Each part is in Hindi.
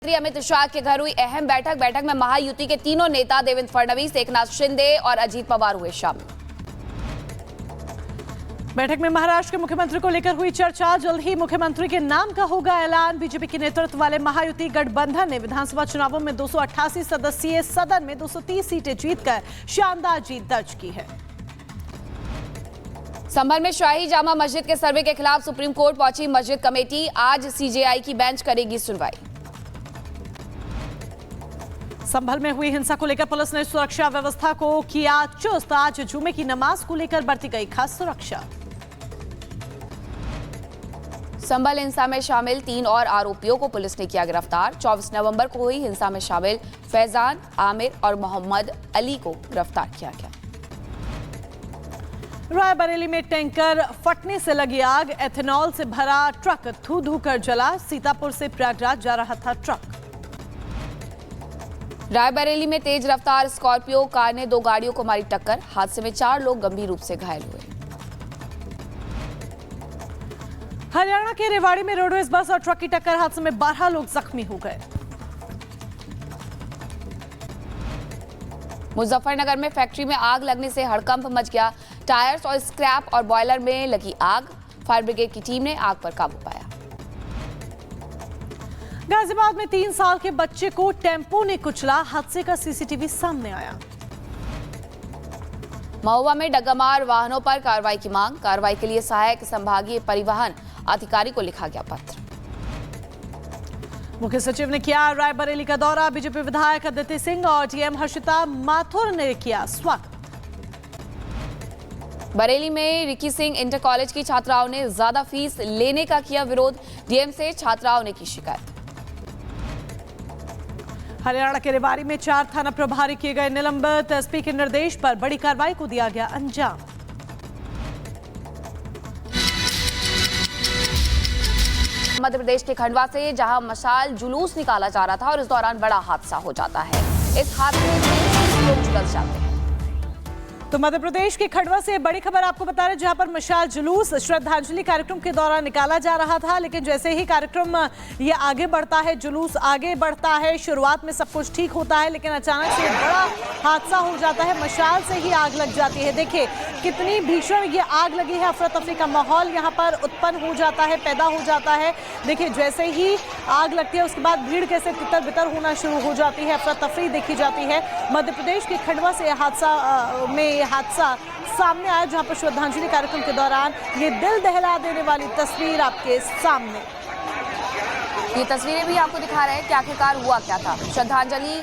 मंत्री अमित शाह के घर हुई अहम बैठक में महायुति के तीनों नेता देवेंद्र फडणवीस, एकनाथ शिंदे और अजीत पवार हुए शामिल। बैठक में महाराष्ट्र के मुख्यमंत्री को लेकर हुई चर्चा। जल्द ही मुख्यमंत्री के नाम का होगा ऐलान। बीजेपी के नेतृत्व वाले महायुति गठबंधन ने विधानसभा चुनावों में 288 सदस्यीय सदन में 230 सीटें जीतकर शानदार जीत दर्ज की है। संभल में शाही जामा मस्जिद के सर्वे के खिलाफ सुप्रीम कोर्ट पहुंची मस्जिद कमेटी। आज सीजेआई की बेंच करेगी सुनवाई। संभल में हुई हिंसा को लेकर पुलिस ने सुरक्षा व्यवस्था को किया चुस्त। आज जुमे की नमाज को लेकर बरती गई खास सुरक्षा। संभल हिंसा में शामिल 3 और आरोपियों को पुलिस ने किया गिरफ्तार। 24 नवंबर को हुई हिंसा में शामिल फैजान, आमिर और मोहम्मद अली को गिरफ्तार किया गया। रायबरेली में टैंकर फटने से लगी आग। एथेनॉल से भरा ट्रक धू कर जला। सीतापुर से प्रयागराज जा रहा था ट्रक। रायबरेली में तेज रफ्तार स्कॉर्पियो कार ने 2 गाड़ियों को मारी टक्कर। हादसे में 4 लोग गंभीर रूप से घायल हुए। हरियाणा के रेवाड़ी में रोडवेज बस और ट्रक की टक्कर। हादसे में 12 लोग जख्मी हो गए। मुजफ्फरनगर में फैक्ट्री में आग लगने से हड़कंप मच गया। टायर्स और स्क्रैप और बॉयलर में लगी आग। फायर ब्रिगेड की टीम ने आग पर काबू पाया। गाजियाबाद में 3 साल के बच्चे को टेम्पो ने कुचला। हादसे का सीसीटीवी सामने आया। महुआ में डग्गामार वाहनों पर कार्रवाई की मांग। कार्रवाई के लिए सहायक संभागीय परिवहन अधिकारी को लिखा गया पत्र। मुख्य सचिव ने किया रायबरेली का दौरा। बीजेपी विधायक अदिति सिंह और डीएम हर्षिता माथुर ने किया स्वागत। बरेली में रिकी सिंह इंटर कॉलेज की छात्राओं ने ज्यादा फीस लेने का किया विरोध। डीएम से छात्राओं ने की शिकायत। हरियाणा के रेवाड़ी में 4 थाना प्रभारी किए गए निलंबित। एसपी के निर्देश पर बड़ी कार्रवाई को दिया गया अंजाम। मध्य प्रदेश के खंडवा से जहां मशाल जुलूस निकाला जा रहा था और इस दौरान बड़ा हादसा हो जाता है। इस हादसे में लोग झुलस जाते हैं। तो मध्य प्रदेश के खंडवा से बड़ी खबर आपको बता रहे, जहां पर मशाल जुलूस श्रद्धांजलि कार्यक्रम के दौरान निकाला जा रहा था, लेकिन जैसे ही कार्यक्रम ये आगे बढ़ता है, जुलूस आगे बढ़ता है, शुरुआत में सब कुछ ठीक होता है, लेकिन अचानक से बड़ा हादसा हो जाता है। मशाल से ही आग लग जाती है। देखिए कितनी भीषण ये आग लगी है। अफरा तफरी का माहौल यहाँ पर उत्पन्न हो जाता है, पैदा हो जाता है। देखिए जैसे ही आग लगती है उसके बाद भीड़ कैसे तितर बितर होना शुरू हो जाती है, अफरा तफरी देखी जाती है। मध्य प्रदेश के खंडवा से हादसा सामने आया, जहां पर श्रद्धांजलि कार्यक्रम के दौरान ये दिल दहला देने वाली तस्वीर आपके सामने। ये तस्वीरें भी आपको दिखा रहे हैं कि आखिरकार हुआ क्या था। श्रद्धांजलि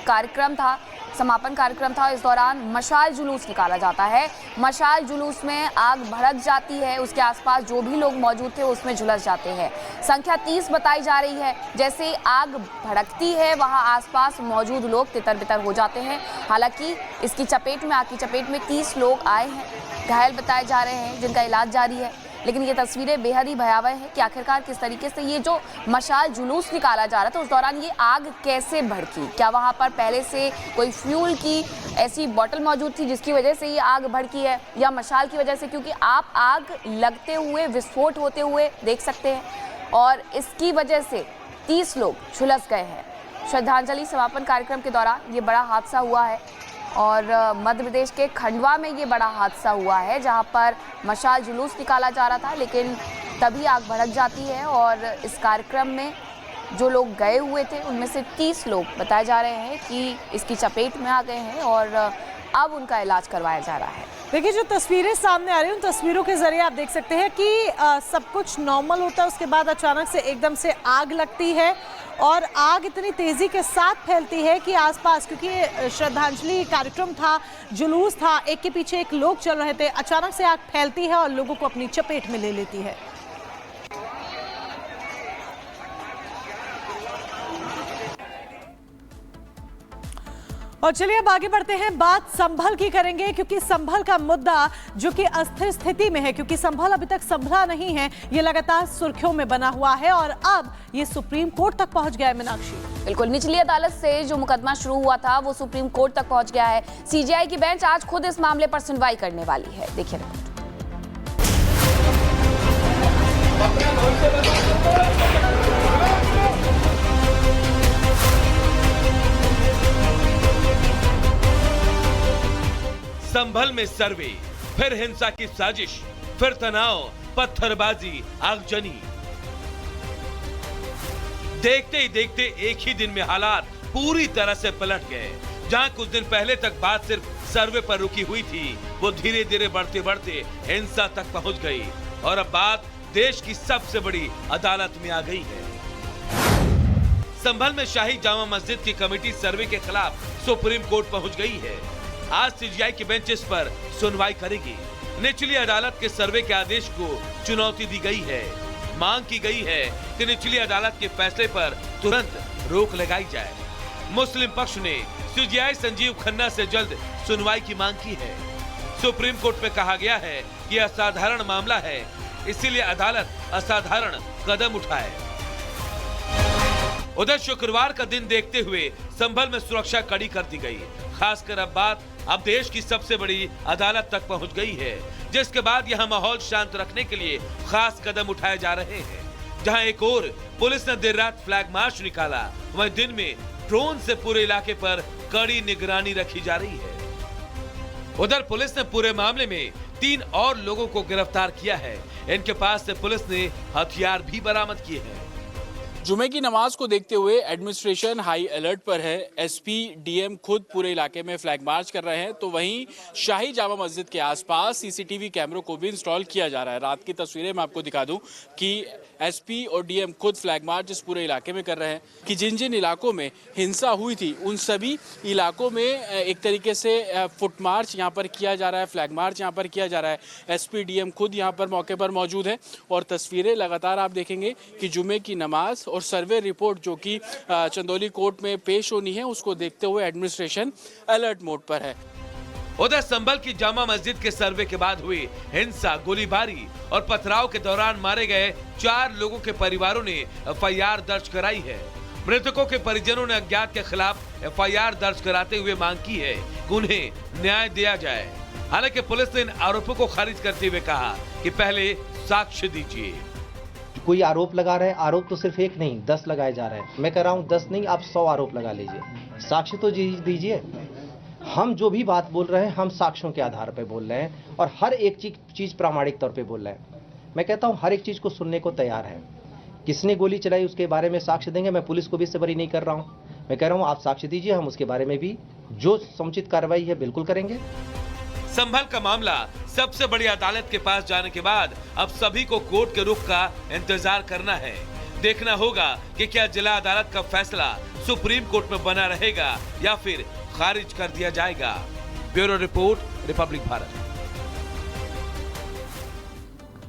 कार्यक्रम था, समापन कार्यक्रम था। इस दौरान मशाल जुलूस निकाला जाता है। मशाल जुलूस में आग भड़क जाती है। उसके आसपास जो भी लोग मौजूद थे उसमें झुलस जाते हैं। संख्या 30 बताई जा रही है। जैसे आग भड़कती है वहां आसपास मौजूद लोग तितर बितर हो जाते हैं। हालांकि इसकी चपेट में, आग की चपेट में 30 लोग आए हैं, घायल बताए जा रहे हैं, जिनका इलाज जारी है। लेकिन ये तस्वीरें बेहद ही भयावह है कि आखिरकार किस तरीके से ये जो मशाल जुलूस निकाला जा रहा था उस दौरान ये आग कैसे भड़की। क्या वहाँ पर पहले से कोई फ्यूल की ऐसी बोतल मौजूद थी जिसकी वजह से ये आग भड़की है, या मशाल की वजह से? क्योंकि आप आग लगते हुए, विस्फोट होते हुए देख सकते हैं और इसकी वजह से 30 लोग झुलस गए हैं। श्रद्धांजलि समापन कार्यक्रम के दौरान ये बड़ा हादसा हुआ है और मध्य प्रदेश के खंडवा में ये बड़ा हादसा हुआ है, जहां पर मशाल जुलूस निकाला जा रहा था, लेकिन तभी आग भड़क जाती है और इस कार्यक्रम में जो लोग गए हुए थे उनमें से 30 लोग बताए जा रहे हैं कि इसकी चपेट में आ गए हैं और अब उनका इलाज करवाया जा रहा है। देखिए जो तस्वीरें सामने आ रही हैं, उन तस्वीरों के जरिए आप देख सकते हैं कि सब कुछ नॉर्मल होता है, उसके बाद अचानक से एकदम से आग लगती है और आग इतनी तेजी के साथ फैलती है कि आसपास, क्योंकि श्रद्धांजलि कार्यक्रम था, जुलूस था, एक के पीछे एक लोग चल रहे थे, अचानक से आग फैलती है और लोगों को अपनी चपेट में ले लेती है। और चलिए अब आगे बढ़ते हैं, बात संभल की करेंगे, क्योंकि संभल का मुद्दा जो कि अस्थिर स्थिति में है, क्योंकि संभल अभी तक संभला नहीं है, ये लगातार सुर्खियों में बना हुआ है और अब ये सुप्रीम कोर्ट तक पहुंच गया है। मीनाक्षी, बिल्कुल, निचली अदालत से जो मुकदमा शुरू हुआ था वो सुप्रीम कोर्ट तक पहुंच गया है। सीजेआई की बेंच आज खुद इस मामले पर सुनवाई करने वाली है। देखिए संभल में सर्वे, फिर हिंसा की साजिश, फिर तनाव, पत्थरबाजी, आगजनी। देखते ही देखते एक ही दिन में हालात पूरी तरह से पलट गए। जहां कुछ दिन पहले तक बात सिर्फ सर्वे पर रुकी हुई थी, वो धीरे धीरे बढ़ते बढ़ते हिंसा तक पहुंच गई और अब बात देश की सबसे बड़ी अदालत में आ गई है। संभल में शाही जामा मस्जिद की कमेटी सर्वे के खिलाफ सुप्रीम कोर्ट पहुंच गई है। आज सीजीआई की बेंच इस पर सुनवाई करेगी। निचली अदालत के सर्वे के आदेश को चुनौती दी गई है। मांग की गई है कि निचली अदालत के फैसले पर तुरंत रोक लगाई जाए। मुस्लिम पक्ष ने सीजीआई संजीव खन्ना से जल्द सुनवाई की मांग की है। सुप्रीम कोर्ट में कहा गया है कि असाधारण मामला है, इसीलिए अदालत असाधारण कदम उठाए। उधर शुक्रवार का दिन देखते हुए संभल में सुरक्षा कड़ी कर दी गई। खासकर अब बात देश की सबसे बड़ी अदालत तक पहुंच गई है, जिसके बाद यहां माहौल शांत रखने के लिए खास कदम उठाए जा रहे हैं। जहां एक और पुलिस ने देर रात फ्लैग मार्च निकाला, वहीं दिन में ड्रोन से पूरे इलाके पर कड़ी निगरानी रखी जा रही है। उधर पुलिस ने पूरे मामले में 3 और लोगों को गिरफ्तार किया है। इनके पास से पुलिस ने हथियार भी बरामद किए हैं। जुमे की नमाज को देखते हुए एडमिनिस्ट्रेशन हाई अलर्ट पर है। एसपी, डीएम खुद पूरे इलाके में फ्लैग मार्च कर रहे हैं, तो वहीं शाही जामा मस्जिद के आसपास सीसीटीवी कैमरों को भी इंस्टॉल किया जा रहा है। रात की तस्वीरें मैं आपको दिखा दूं कि एसपी और डीएम खुद फ्लैग मार्च इस पूरे इलाके में कर रहे हैं कि जिन जिन इलाकों में हिंसा हुई थी उन सभी इलाकों में एक तरीके से फुट मार्च यहाँ पर किया जा रहा है, फ्लैग मार्च यहाँ पर किया जा रहा है। एसपी, डीएम खुद यहाँ पर मौके पर मौजूद है और तस्वीरें लगातार आप देखेंगे कि जुमे की नमाज और सर्वे रिपोर्ट जो कि चंदौली कोर्ट में पेश होनी है, उसको देखते हुए एडमिनिस्ट्रेशन अलर्ट मोड पर है। उधर संभल की जामा मस्जिद के सर्वे के बाद हुई हिंसा, गोलीबारी और पथराव के दौरान मारे गए 4 लोगों के परिवारों ने एफआईआर दर्ज कराई है। मृतकों के परिजनों ने अज्ञात के खिलाफ एफआईआर दर्ज कराते हुए मांग की है कि उन्हें न्याय दिया जाए। हालांकि पुलिस ने इन आरोपों को खारिज करते हुए कहा कि पहले साक्ष्य दीजिए। कोई आरोप लगा रहे हैं, आरोप तो सिर्फ एक नहीं 10 लगाए जा रहे हैं। मैं कह रहा हूँ 10 नहीं, आप 100 आरोप लगा लीजिए, साक्ष्य तो दीजिए। हम जो भी बात बोल रहे हैं हम साक्ष्यों के आधार पर बोल रहे हैं और हर एक चीज प्रामाणिक तौर पे बोल रहे हैं। मैं कहता हूं हर एक चीज को सुनने को तैयार है। किसने गोली चलाई उसके बारे में साक्ष्य देंगे। मैं पुलिस को भी इससे बरी नहीं कर रहा हूं। मैं कह रहा हूं आप साक्ष्य दीजिए, हम उसके बारे में भी जो समुचित कार्रवाई है बिल्कुल करेंगे। संभल का मामला सबसे बड़ी अदालत के पास जाने के बाद अब सभी को कोर्ट के रुख का इंतजार करना है। देखना होगा कि क्या जिला अदालत का फैसला सुप्रीम कोर्ट में बना रहेगा या फिर खारिज कर दिया जाएगा। Bureau report, Republic Bharat.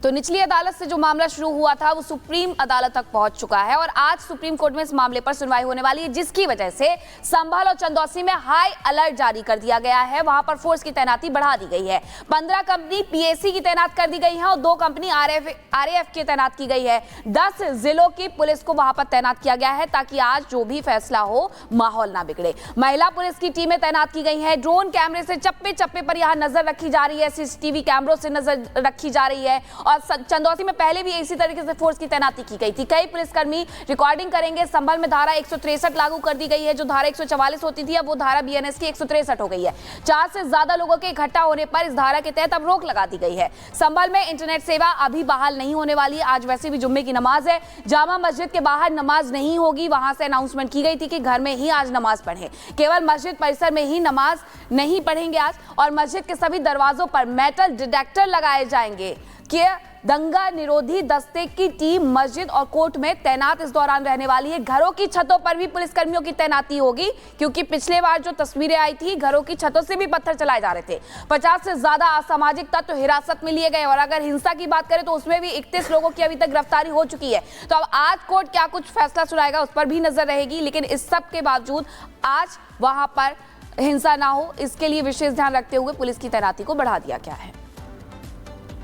तो निचली अदालत से जो मामला शुरू हुआ था वो सुप्रीम अदालत तक पहुंच चुका है और आज सुप्रीम कोर्ट में इस मामले पर सुनवाई होने वाली है, जिसकी वजह से संभल और चंदौसी में हाई अलर्ट जारी कर दिया गया है। वहां पर फोर्स की तैनाती बढ़ा दी गई है। 15 कंपनी पीएसी की तैनात कर दी गई है और 2 कंपनी आरएएफ की तैनात की गई है। 10 जिलों की पुलिस को वहां पर तैनात किया गया है ताकि आज जो भी फैसला हो माहौल ना बिगड़े। महिला पुलिस की टीमें तैनात की गई है। ड्रोन कैमरे से चप्पे चप्पे पर यहां नजर रखी जा रही है, सीसीटीवी कैमरों से नजर रखी जा रही है और चंदौसी में पहले भी इसी तरीके से फोर्स की तैनाती की गई थी। कई पुलिसकर्मी रिकॉर्डिंग करेंगे। संभल में धारा 163 लागू कर दी गई है। जो धारा 144 होती थी अब वो धारा बीएनएस की 163 हो गई है। 4 से ज्यादा लोगों के इकट्ठा होने पर इस धारा के तहत अब रोक लगा दी गई है। संभल में इंटरनेट सेवा अभी बहाल नहीं होने वाली है। आज वैसे भी जुम्मे की नमाज है। जामा मस्जिद के बाहर नमाज नहीं होगी। वहां से अनाउंसमेंट की गई थी कि घर में ही आज नमाज पढ़ें। केवल मस्जिद परिसर में ही नमाज नहीं पढ़ेंगे आज और मस्जिद के सभी दरवाजों पर मेटल डिटेक्टर लगाए जाएंगे कि दंगा निरोधी दस्ते की टीम मस्जिद और कोर्ट में तैनात इस दौरान रहने वाली है। घरों की छतों पर भी पुलिसकर्मियों की तैनाती होगी क्योंकि पिछले बार जो तस्वीरें आई थी घरों की छतों से भी पत्थर चलाए जा रहे थे। 50 से ज्यादा असामाजिक तत्व हिरासत में लिए गए और अगर हिंसा की बात करें तो उसमें भी 31 लोगों की अभी तक गिरफ्तारी हो चुकी है। तो अब आज कोर्ट क्या कुछ फैसला सुनाएगा उस पर भी नजर रहेगी, लेकिन इस सब के बावजूद आज वहां पर हिंसा ना हो इसके लिए विशेष ध्यान रखते हुए पुलिस की तैनाती को बढ़ा दिया गया है।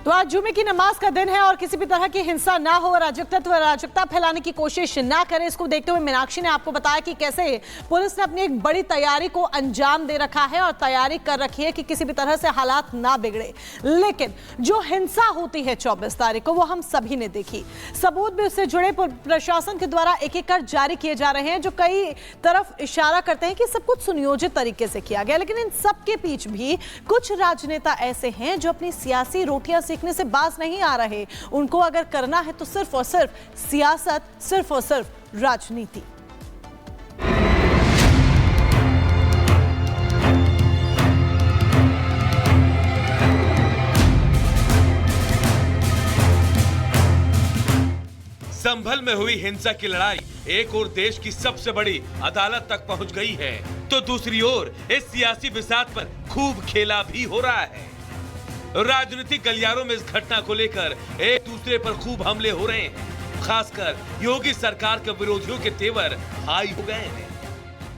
तो आज जुमे की नमाज का दिन है और किसी भी तरह की हिंसा ना हो, अराजकता फैलाने की कोशिश ना करें। इसको देखते हुए मीनाक्षी ने आपको बताया कि कैसे पुलिस ने अपनी एक बड़ी तैयारी को अंजाम दे रखा है और तैयारी कर रखी है कि किसी भी तरह से हालात ना बिगड़े। लेकिन जो हिंसा होती है 24 तारीख को, वो हम सभी ने देखी। सबूत भी उससे जुड़े प्रशासन के द्वारा एक एक कर जारी किए जा रहे हैं, जो कई तरफ इशारा करते हैं कि सब कुछ सुनियोजित तरीके से किया गया। लेकिन इन सब के बीच भी कुछ राजनेता ऐसे हैं जो अपनी सियासी रोटियां सीखने से बाज नहीं आ रहे। उनको अगर करना है तो सिर्फ और सिर्फ सियासत, सिर्फ और सिर्फ राजनीति। संभल में हुई हिंसा की लड़ाई एक और देश की सबसे बड़ी अदालत तक पहुंच गई है, तो दूसरी ओर इस सियासी बिसात पर खूब खेला भी हो रहा है। राजनीतिक गलियारों में इस घटना को लेकर एक दूसरे पर खूब हमले हो रहे हैं। खासकर योगी सरकार के विरोधियों के तेवर हाई हो गए हैं।